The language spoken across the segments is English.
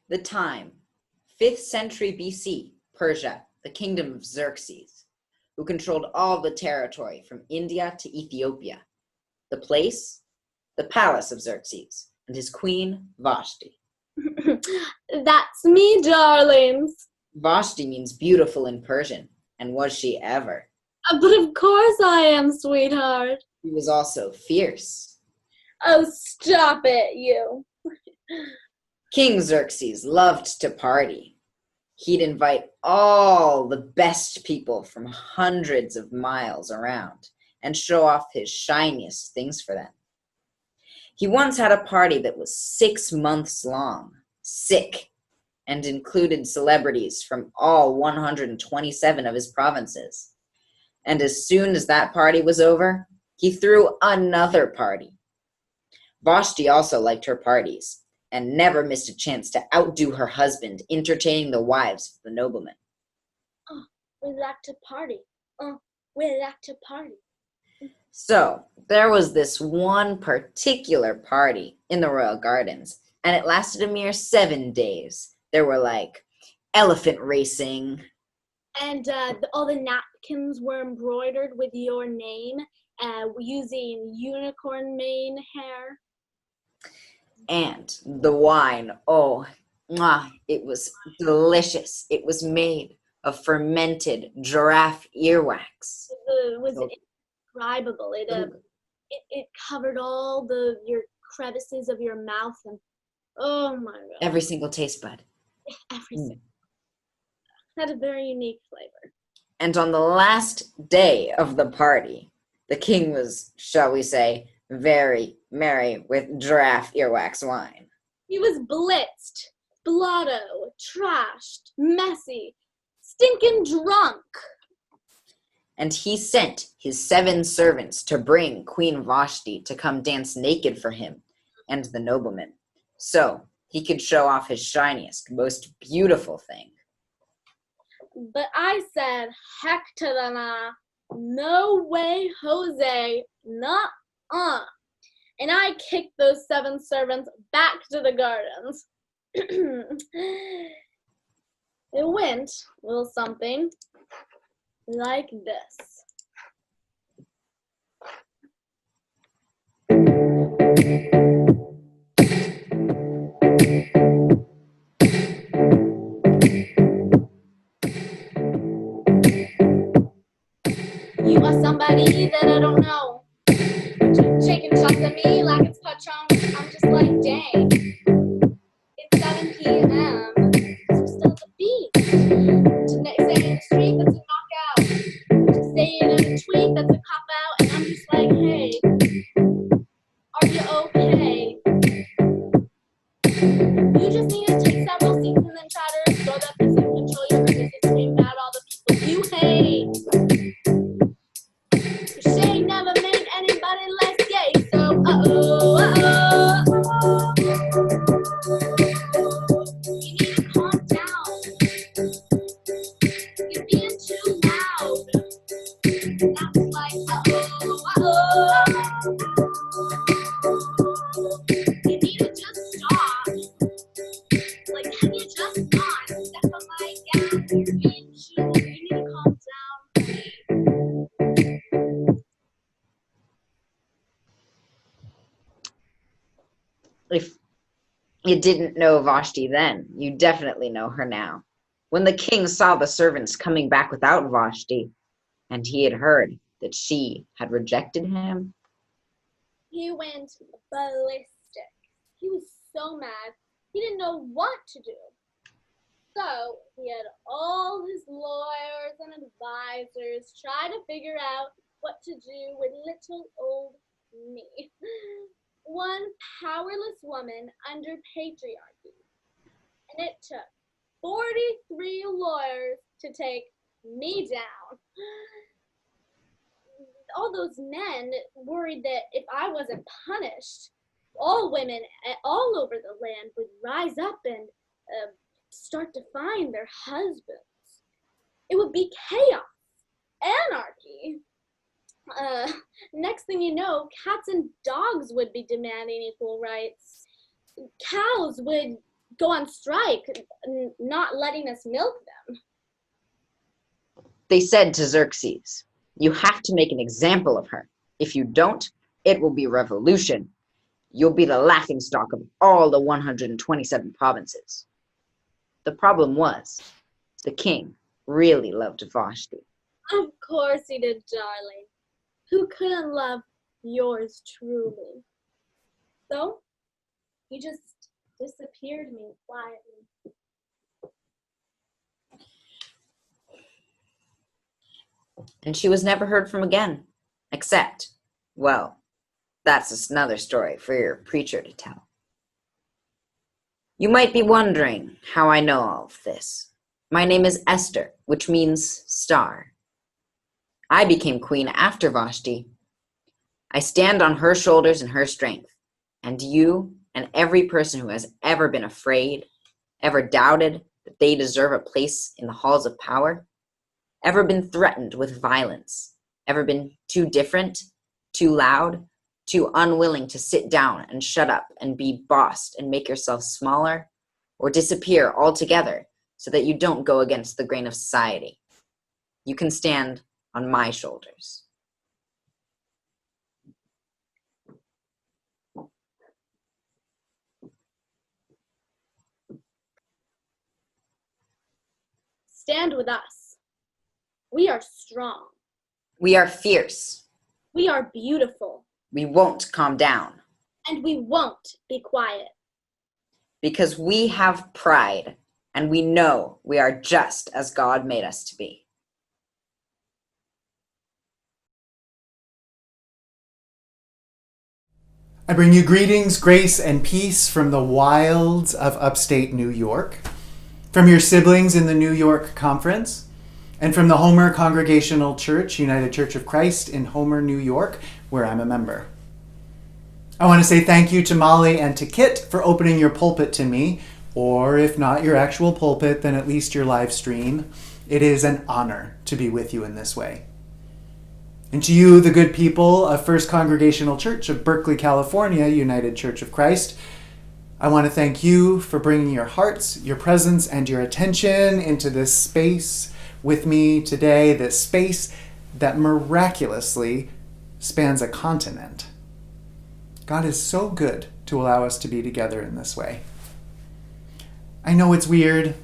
The time, 5th century BC, Persia, the kingdom of Xerxes, who controlled all the territory from India to Ethiopia. The place, the palace of Xerxes, and his queen, Vashti. That's me, darlings. Vashti means beautiful in Persian, and was she ever? But of course I am, sweetheart. She was also fierce. Oh, stop it, you. King Xerxes loved to party. He'd invite all the best people from hundreds of miles around and show off his shiniest things for them. He once had a party that was 6 months long, sick, and included celebrities from all 127 of his provinces. And as soon as that party was over, he threw another party. Vashti also liked her parties and never missed a chance to outdo her husband, entertaining the wives of the noblemen. Oh, we like to party. Oh, we like to party. So, there was this one particular party in the royal gardens, and it lasted a mere 7 days. There were, like, elephant racing. And all the napkins were embroidered with your name, using unicorn mane hair. And the wine, oh, it was delicious. It was made of fermented giraffe earwax. It was indescribable. It covered all your crevices of your mouth, and oh my god, every single taste bud. Everything had a very unique flavor. And on the last day of the party, the king was, shall we say, very merry with giraffe earwax wine. He was blitzed, blotto, trashed, messy, stinking drunk. And he sent his 7 servants to bring Queen Vashti to come dance naked for him and the noblemen, so he could show off his shiniest, most beautiful thing. But I said, heck to the nah, no way, Jose, nuh-uh. And I kicked those 7 servants back to the gardens. It went a little something like this. You are somebody that I don't know. Shaking shots at me like it's Patron. I'm just like, dang. It's 7 p.m. So still at the beach. Tonight, say in the street, that's a knockout. To say it in a tweet, that's a cop out. And I'm just like, hey, are you okay? You just need to take several seats and then try to restore that peace and control your business and scream out all the people you hate. Shade never made anybody less gay, so you need to calm down. You're being too loud. That's like you need to just stop. Like, have you just gone? Step on my gas. You're being too. You need to calm down. If you didn't know Vashti then, you definitely know her now. When the king saw the servants coming back without Vashti, and he had heard that she had rejected him, he went ballistic. He was so mad, he didn't know what to do. So he had all his lawyers and advisors try to figure out what to do with little old me. One powerless woman under patriarchy. And it took 43 lawyers to take me down. All those men worried that if I wasn't punished, all women all over the land would rise up and start to find their husbands. It would be chaos, anarchy. Next thing you know, cats and dogs would be demanding equal rights. Cows would go on strike, not letting us milk them. They said to Xerxes, "You have to make an example of her. If you don't, it will be revolution. You'll be the laughingstock of all the 127 provinces." The problem was, the king really loved Vashti. Of course he did, darling. Who couldn't love yours truly? So, he just disappeared me quietly. And she was never heard from again, except, well, that's another story for your preacher to tell. You might be wondering how I know all of this. My name is Esther, which means star. I became queen after Vashti. I stand on her shoulders and her strength, and you and every person who has ever been afraid, ever doubted that they deserve a place in the halls of power, ever been threatened with violence, ever been too different, too loud, too unwilling to sit down and shut up and be bossed and make yourself smaller, or disappear altogether so that you don't go against the grain of society. You can stand on my shoulders. Stand with us. We are strong. We are fierce. We are beautiful. We won't calm down. And we won't be quiet. Because we have pride, and we know we are just as God made us to be. I bring you greetings, grace, and peace from the wilds of upstate New York, from your siblings in the New York Conference, and from the Homer Congregational Church, United Church of Christ in Homer, New York, where I'm a member. I want to say thank you to Molly and to Kit for opening your pulpit to me, or if not your actual pulpit, then at least your live stream. It is an honor to be with you in this way. And to you, the good people of First Congregational Church of Berkeley, California, United Church of Christ, I want to thank you for bringing your hearts, your presence, and your attention into this space with me today, this space that miraculously spans a continent. God is so good to allow us to be together in this way. I know it's weird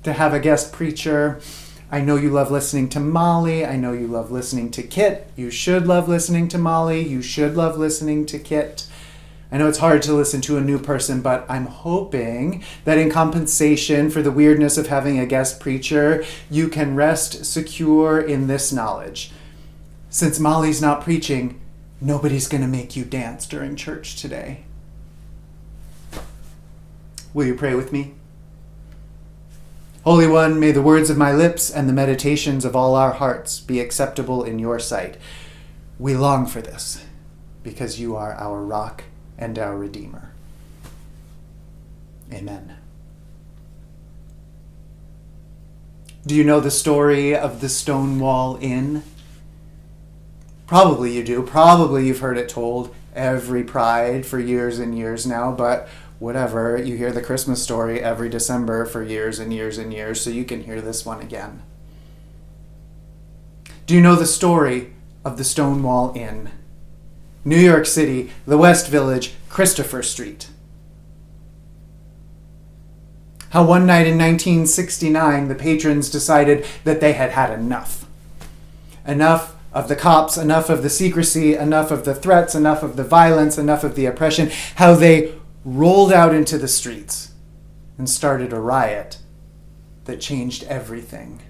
to have a guest preacher. I know you love listening to Molly. I know you love listening to Kit. You should love listening to Molly. You should love listening to Kit. I know it's hard to listen to a new person, but I'm hoping that in compensation for the weirdness of having a guest preacher, you can rest secure in this knowledge. Since Molly's not preaching, nobody's going to make you dance during church today. Will you pray with me? Holy One, may the words of my lips and the meditations of all our hearts be acceptable in your sight. We long for this because you are our rock and our Redeemer. Amen. Do you know the story of the Stonewall Inn? Probably you do. Probably you've heard it told every Pride for years and years now, but whatever, you hear the Christmas story every December for years and years and years, so you can hear this one again. Do you know the story of the Stonewall Inn? New York City, the West Village, Christopher Street. How one night in 1969, the patrons decided that they had had enough. Enough of the cops, enough of the secrecy, enough of the threats, enough of the violence, enough of the oppression. How they rolled out into the streets and started a riot that changed everything.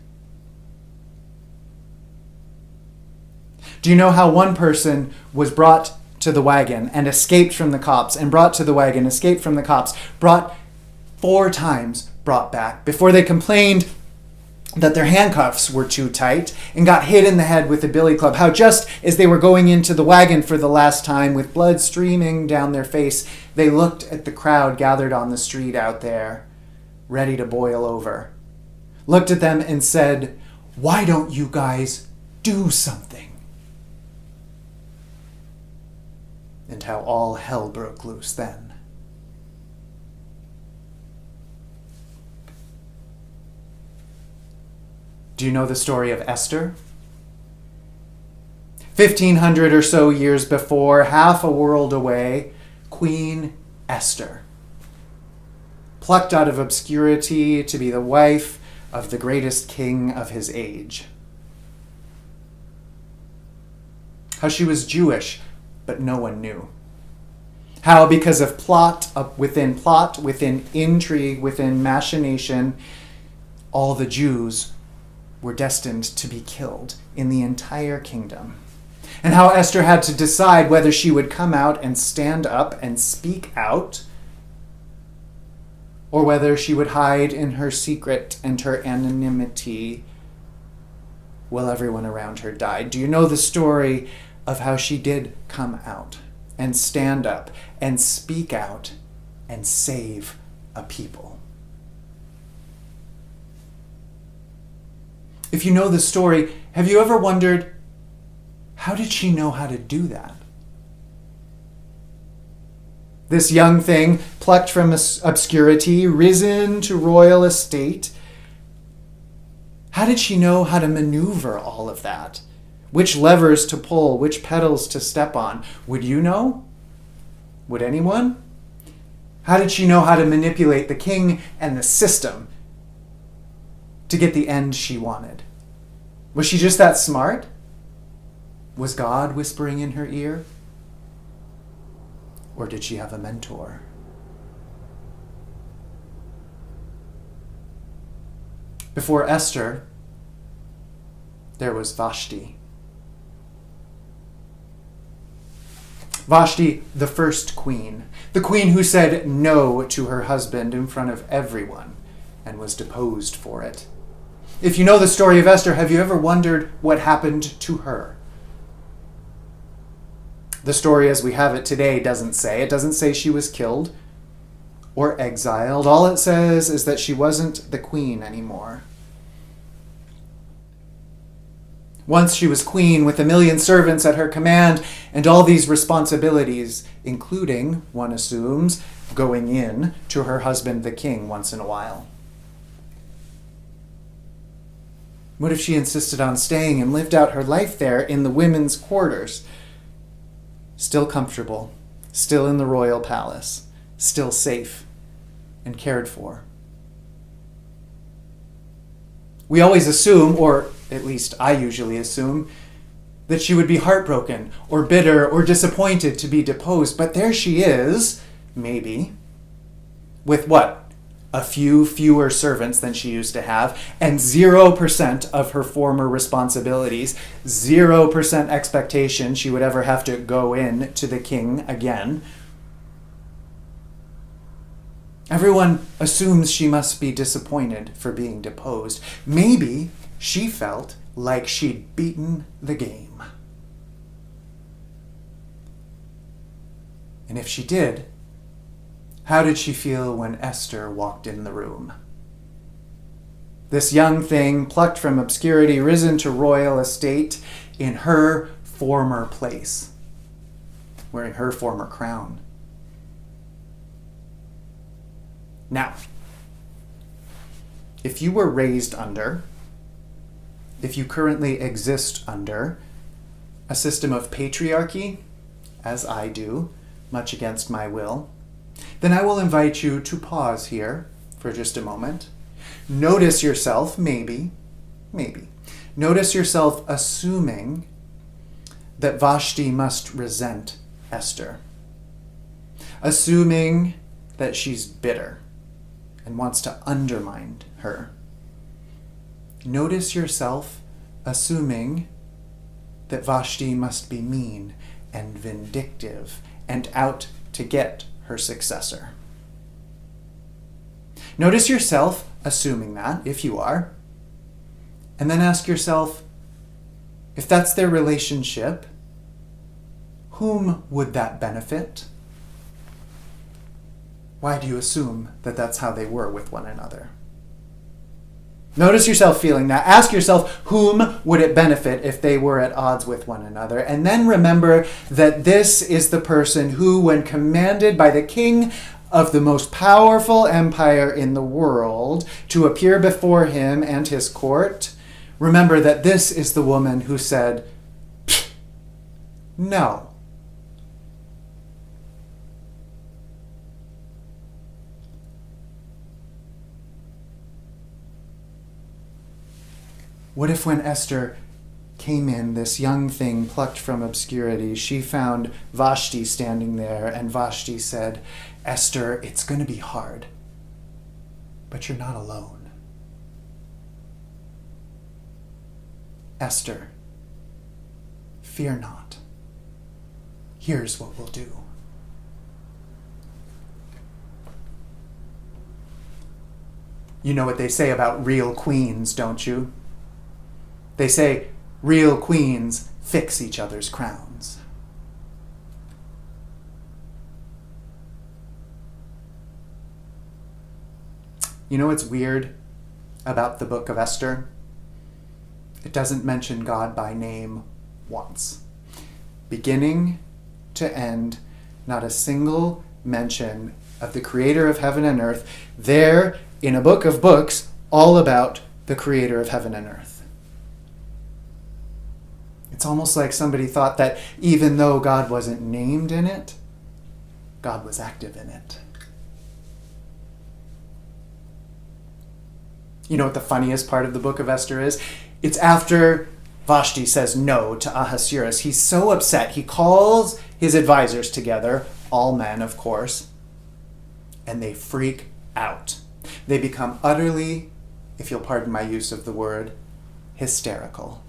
Do you know how one person was brought to the wagon and escaped from the cops, and brought to the wagon, escaped from the cops, brought 4 times, brought back, before they complained that their handcuffs were too tight and got hit in the head with a billy club? How just as they were going into the wagon for the last time with blood streaming down their face, they looked at the crowd gathered on the street out there, ready to boil over, looked at them and said, "Why don't you guys do something?" And how all hell broke loose then. Do you know the story of Esther? 1,500 or so years before, half a world away, Queen Esther, plucked out of obscurity to be the wife of the greatest king of his age. How she was Jewish, but no one knew. How, because of plot, within intrigue, within machination, all the Jews were destined to be killed in the entire kingdom. And how Esther had to decide whether she would come out and stand up and speak out, or whether she would hide in her secret and her anonymity while everyone around her died. Do you know the story of how she did come out and stand up and speak out and save a people? If you know the story, have you ever wondered, how did she know how to do that? This young thing, plucked from obscurity, risen to royal estate, how did she know how to maneuver all of that? Which levers to pull, which pedals to step on? Would you know? Would anyone? How did she know how to manipulate the king and the system to get the end she wanted? Was she just that smart? Was God whispering in her ear? Or did she have a mentor? Before Esther, there was Vashti. Vashti, the first queen. The queen who said no to her husband in front of everyone and was deposed for it. If you know the story of Esther, have you ever wondered what happened to her? The story as we have it today doesn't say. It doesn't say she was killed or exiled. All it says is that she wasn't the queen anymore. Once she was queen with 1 million servants at her command and all these responsibilities, including, one assumes, going in to her husband the king once in a while. What if she insisted on staying and lived out her life there in the women's quarters? Still comfortable, still in the royal palace, still safe and cared for. We always assume, or at least I usually assume, that she would be heartbroken or bitter or disappointed to be deposed. But there she is, maybe, with what? A few fewer servants than she used to have, and 0% of her former responsibilities, 0% expectation she would ever have to go in to the king again. Everyone assumes she must be disappointed for being deposed. Maybe she felt like she'd beaten the game. And if she did, how did she feel when Esther walked in the room? This young thing, plucked from obscurity, risen to royal estate in her former place, wearing her former crown. Now, if you were raised under, if you currently exist under, a system of patriarchy, as I do, much against my will, then I will invite you to pause here for just a moment. Notice yourself, maybe, notice yourself assuming that Vashti must resent Esther. Assuming that she's bitter and wants to undermine her. Notice yourself assuming that Vashti must be mean and vindictive and out to get her successor. Notice yourself assuming that, if you are, and then ask yourself, if that's their relationship, whom would that benefit? Why do you assume that that's how they were with one another? Notice yourself feeling that. Ask yourself, whom would it benefit if they were at odds with one another? And then remember that this is the person who, when commanded by the king of the most powerful empire in the world to appear before him and his court, remember that this is the woman who said, no. What if when Esther came in, this young thing plucked from obscurity, she found Vashti standing there, and Vashti said, Esther, it's going to be hard, but you're not alone. Esther, fear not. Here's what we'll do. You know what they say about real queens, don't you? They say real queens fix each other's crowns. You know what's weird about the book of Esther? It doesn't mention God by name once. Beginning to end, not a single mention of the creator of heaven and earth there in a book of books all about the creator of heaven and earth. It's almost like somebody thought that even though God wasn't named in it, God was active in it. You know what the funniest part of the book of Esther is? It's after Vashti says no to Ahasuerus. He's so upset. He calls his advisors together, all men, of course, and they freak out. They become utterly, if you'll pardon my use of the word, hysterical.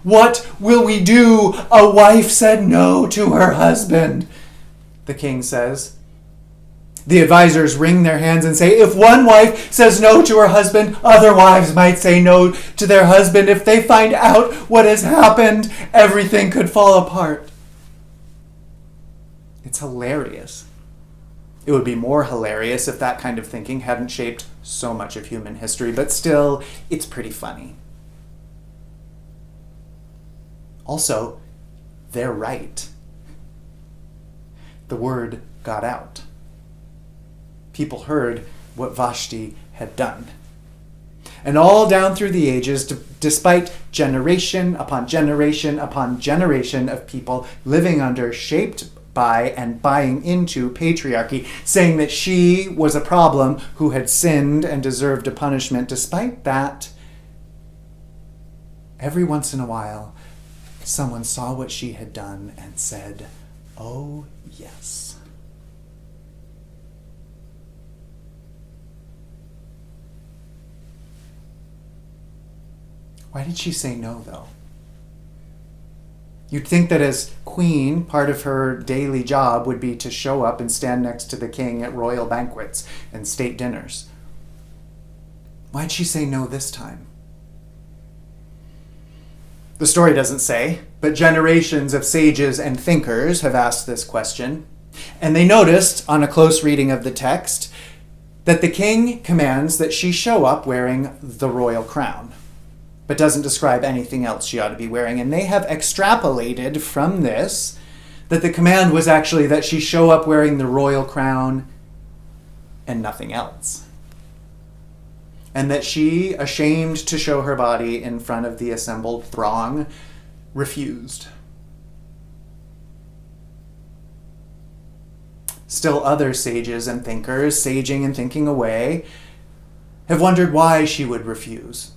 What will we do? A wife said no to her husband, the king says. The advisors wring their hands and say, if one wife says no to her husband, other wives might say no to their husband. If they find out what has happened, everything could fall apart. It's hilarious. It would be more hilarious if that kind of thinking hadn't shaped so much of human history, but still, it's pretty funny. Also, they're right. The word got out. People heard what Vashti had done. And all down through the ages, despite generation upon generation upon generation of people living under, shaped by, and buying into patriarchy, saying that she was a problem who had sinned and deserved a punishment, despite that, every once in a while, someone saw what she had done and said, oh, yes. Why did she say no, though? You'd think that as queen, part of her daily job would be to show up and stand next to the king at royal banquets and state dinners. Why'd she say no this time? The story doesn't say, but generations of sages and thinkers have asked this question, and they noticed on a close reading of the text that the king commands that she show up wearing the royal crown, but doesn't describe anything else she ought to be wearing. And they have extrapolated from this that the command was actually that she show up wearing the royal crown and nothing else. And that she, ashamed to show her body in front of the assembled throng, refused. Still other sages and thinkers, saging and thinking away, have wondered why she would refuse.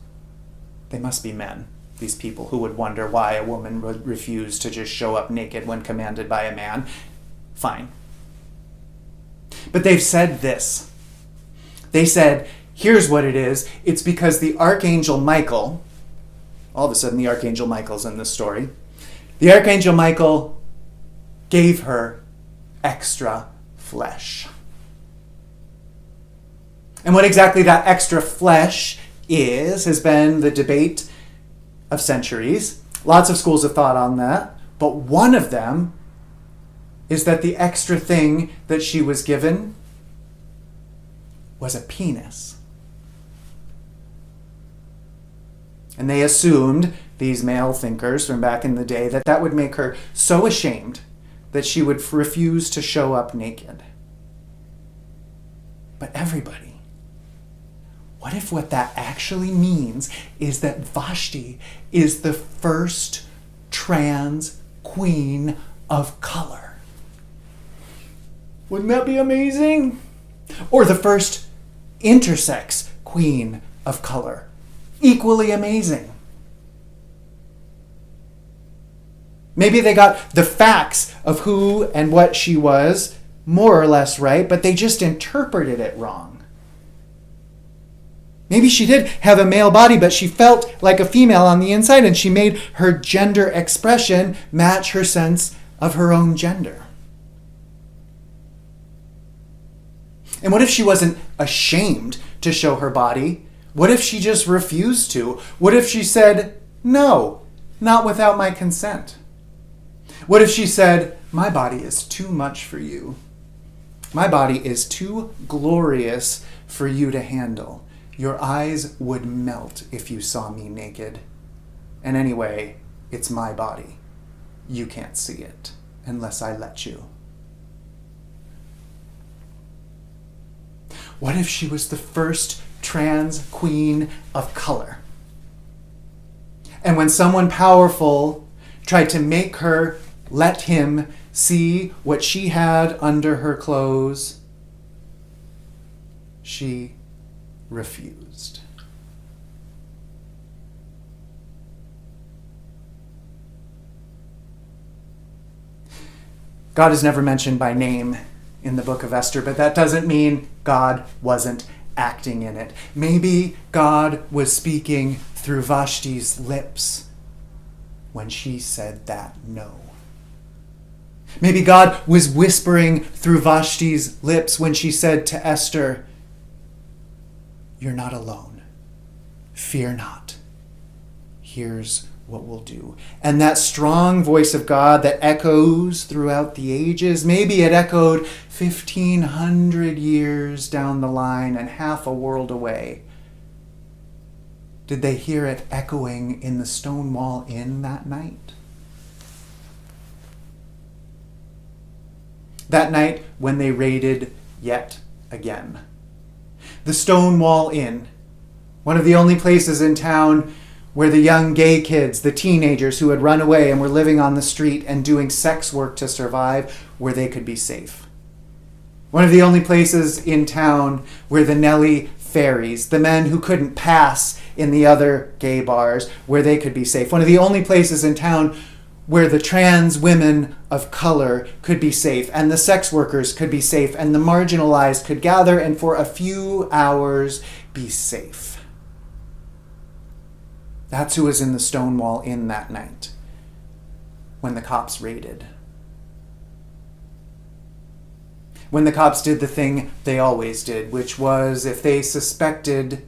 They must be men, these people who would wonder why a woman would refuse to just show up naked when commanded by a man. Fine. But they've said this. They said, here's what it is. It's because the Archangel Michael, all of a sudden the Archangel Michael's in this story, the Archangel Michael gave her extra flesh. And what exactly that extra flesh is has been the debate of centuries. Lots of schools of thought on that, but one of them is that the extra thing that she was given was a penis. And they assumed, these male thinkers from back in the day, that that would make her so ashamed that she would refuse to show up naked. But everybody, What if what that actually means is that Vashti is the first trans queen of color? Wouldn't that be amazing? Or the first intersex queen of color. Equally amazing. Maybe they got the facts of who and what she was more or less right, but they just interpreted it wrong. Maybe she did have a male body, but she felt like a female on the inside, and she made her gender expression match her sense of her own gender. And what if she wasn't ashamed to show her body? What if she just refused to? What if she said, no, not without my consent? What if she said, my body is too much for you? My body is too glorious for you to handle. Your eyes would melt if you saw me naked. And anyway, it's my body. You can't see it unless I let you. What if she was the first trans queen of color? And when someone powerful tried to make her let him see what she had under her clothes, she refused. God is never mentioned by name in the book of Esther, but that doesn't mean God wasn't acting in it. Maybe God was speaking through Vashti's lips when she said that no. Maybe God was whispering through Vashti's lips when she said to Esther, you're not alone. Fear not. Here's what we'll do. And that strong voice of God that echoes throughout the ages, maybe it echoed 1,500 years down the line and half a world away. Did they hear it echoing in the Stonewall Inn that night? That night when they raided yet again. The Stonewall Inn, one of the only places in town where the young gay kids, the teenagers who had run away and were living on the street and doing sex work to survive, where they could be safe. One of the only places in town where the Nelly fairies, the men who couldn't pass in the other gay bars, where they could be safe. One of the only places in town where the trans women of color could be safe, and the sex workers could be safe, and the marginalized could gather and for a few hours be safe. That's who was in the Stonewall Inn that night when the cops raided. When the cops did the thing they always did, which was if they suspected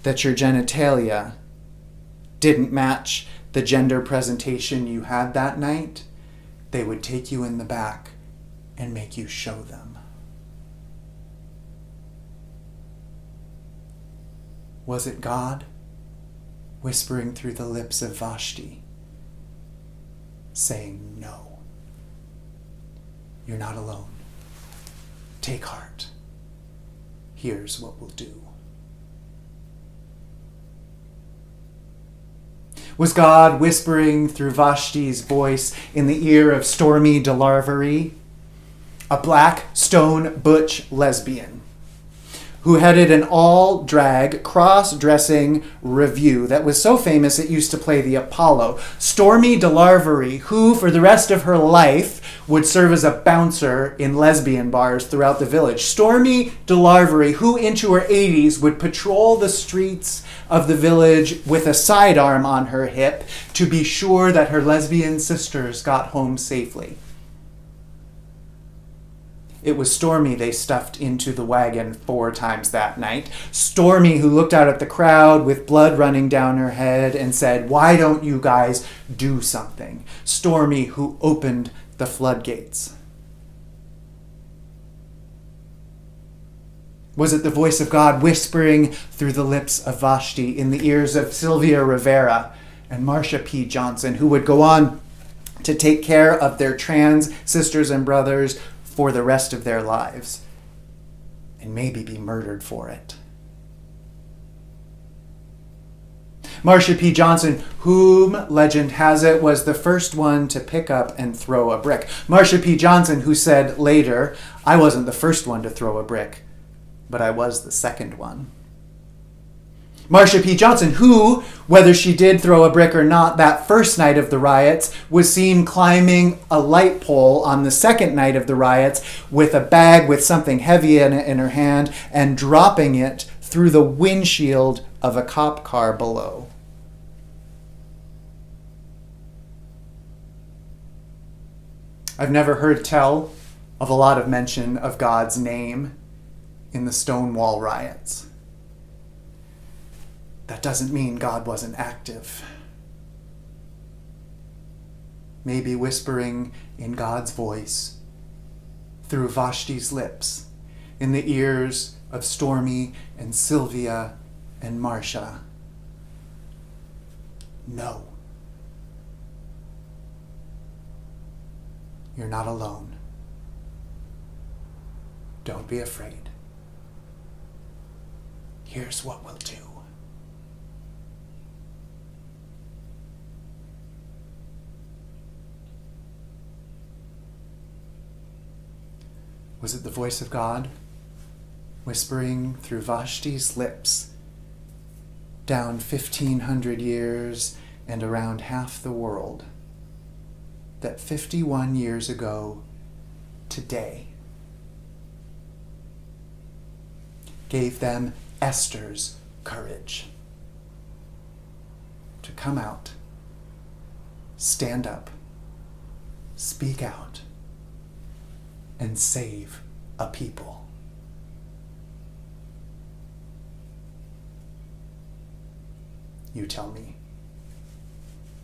that your genitalia didn't match the gender presentation you had that night, they would take you in the back and make you show them. Was it God whispering through the lips of Vashti, saying, no, you're not alone. Take heart. Here's what we'll do. Was God whispering through Vashti's voice in the ear of Stormy DeLarvery, a black stone butch lesbian who headed an all-drag, cross-dressing revue that was so famous it used to play the Apollo? Stormy DeLarvery, who for the rest of her life would serve as a bouncer in lesbian bars throughout the village. Stormy DeLarvery, who into her 80s would patrol the streets of the village with a sidearm on her hip to be sure that her lesbian sisters got home safely. It was Stormy they stuffed into the wagon 4 times that night. Stormy who looked out at the crowd with blood running down her head and said, why don't you guys do something? Stormy who opened the floodgates. Was it the voice of God whispering through the lips of Vashti in the ears of Sylvia Rivera and Marsha P. Johnson, who would go on to take care of their trans sisters and brothers for the rest of their lives and maybe be murdered for it? Marsha P. Johnson, whom, legend has it, was the first one to pick up and throw a brick. Marsha P. Johnson, who said later, I wasn't the first one to throw a brick, but I was the second one. Marsha P. Johnson, who, whether she did throw a brick or not that first night of the riots, was seen climbing a light pole on the second night of the riots with a bag with something heavy in it in her hand and dropping it through the windshield of a cop car below. I've never heard tell of a lot of mention of God's name in the Stonewall riots. That doesn't mean God wasn't active. Maybe whispering in God's voice through Vashti's lips in the ears of Stormé and Sylvia and Marsha. No. You're not alone. Don't be afraid. Here's what we'll do. Was it the voice of God whispering through Vashti's lips down 1,500 years and around half the world that 51 years ago today gave them Esthers courage to come out, stand up, speak out, and save a people? You tell me.